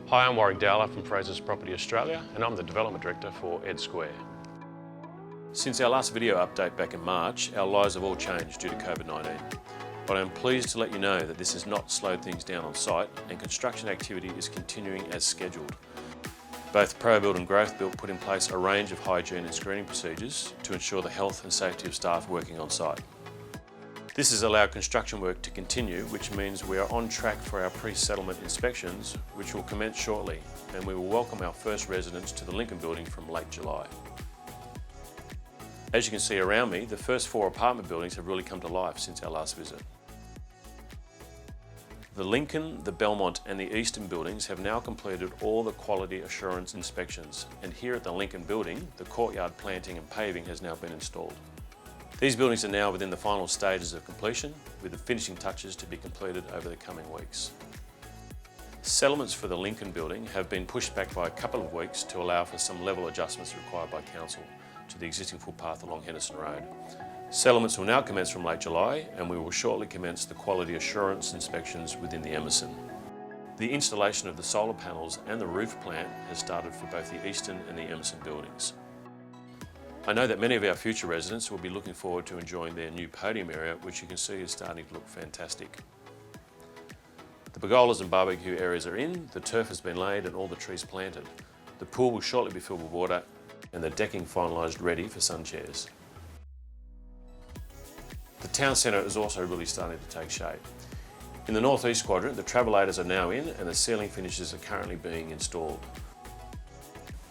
Hi, I'm Warwick Dowler from Frasers Property Australia, and I'm the Development Director for Ed.Square. Since our last video update back in March, our lives have all changed due to COVID-19. But I'm pleased to let you know that this has not slowed things down on site, and construction activity is continuing as scheduled. Both ProBuild and GrowthBuild put in place a range of hygiene and screening procedures to ensure the health and safety of staff working on site. This has allowed construction work to continue, which means we are on track for our pre-settlement inspections, which will commence shortly, and we will welcome our first residents to the Lincoln building from late July. As you can see around me, the first 4 apartment buildings have really come to life since our last visit. The Lincoln, the Belmont and the Eastern buildings have now completed all the quality assurance inspections, and here at the Lincoln building, the courtyard planting and paving has now been installed. These buildings are now within the final stages of completion, with the finishing touches to be completed over the coming weeks. Settlements for the Lincoln building have been pushed back by a couple of weeks to allow for some level adjustments required by Council to the existing footpath along Henderson Road. Settlements will now commence from late July, and we will shortly commence the quality assurance inspections within the Emerson. The installation of the solar panels and the roof plant has started for both the Eastern and the Emerson buildings. I know that many of our future residents will be looking forward to enjoying their new podium area, which you can see is starting to look fantastic. The pergolas and barbecue areas are in, the turf has been laid and all the trees planted. The pool will shortly be filled with water and the decking finalised ready for sun chairs. The town centre is also really starting to take shape. In the northeast quadrant, the travellators are now in and the ceiling finishes are currently being installed.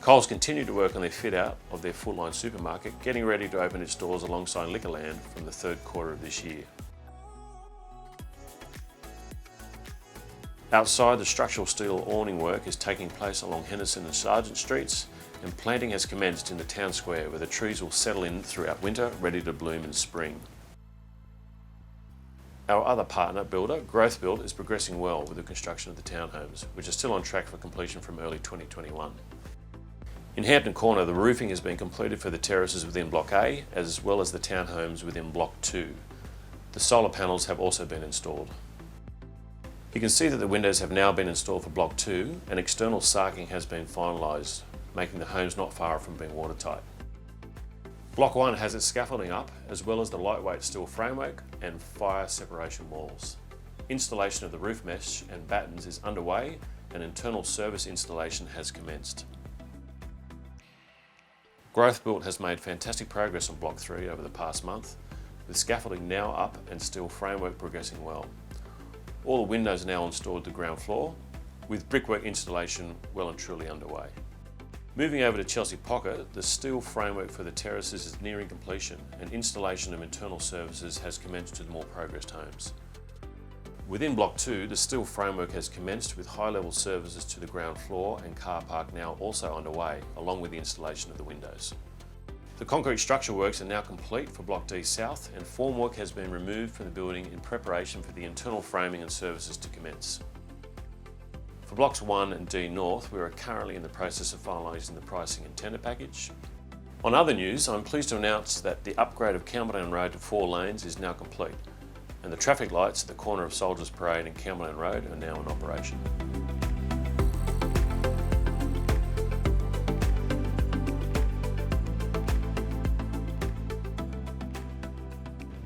Coles continue to work on their fit out of their full-line supermarket, getting ready to open its doors alongside Liquorland from the 3rd quarter of this year. Outside, the structural steel awning work is taking place along Henderson and Sargent Streets, and planting has commenced in the town square where the trees will settle in throughout winter, ready to bloom in spring. Our other partner builder, GrowthBuild, is progressing well with the construction of the townhomes, which are still on track for completion from early 2021. In Hampton Corner, the roofing has been completed for the terraces within Block A, as well as the townhomes within Block 2. The solar panels have also been installed. You can see that the windows have now been installed for Block 2, and external sarking has been finalised, making the homes not far from being watertight. Block 1 has its scaffolding up, as well as the lightweight steel framework and fire separation walls. Installation of the roof mesh and battens is underway, and internal service installation has commenced. GrowthBuild has made fantastic progress on Block 3 over the past month, with scaffolding now up and steel framework progressing well. All the windows are now installed to the ground floor, with brickwork installation well and truly underway. Moving over to Chelsea Pocket, the steel framework for the terraces is nearing completion, and installation of internal services has commenced to the more progressed homes. Within Block 2, the steel framework has commenced with high-level services to the ground floor and car park now also underway, along with the installation of the windows. The concrete structure works are now complete for Block D South, and formwork has been removed from the building in preparation for the internal framing and services to commence. For Blocks 1 and D North, we are currently in the process of finalising the pricing and tender package. On other news, I'm pleased to announce that the upgrade of Campbelltown Road to 4 lanes is now complete, and the traffic lights at the corner of Soldiers Parade and Campbelltown Road are now in operation.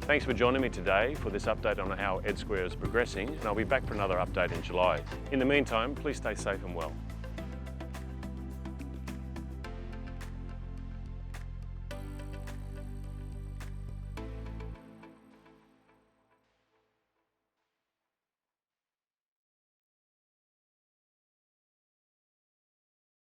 Thanks for joining me today for this update on how Ed.Square is progressing, and I'll be back for another update in July. In the meantime, please stay safe and well.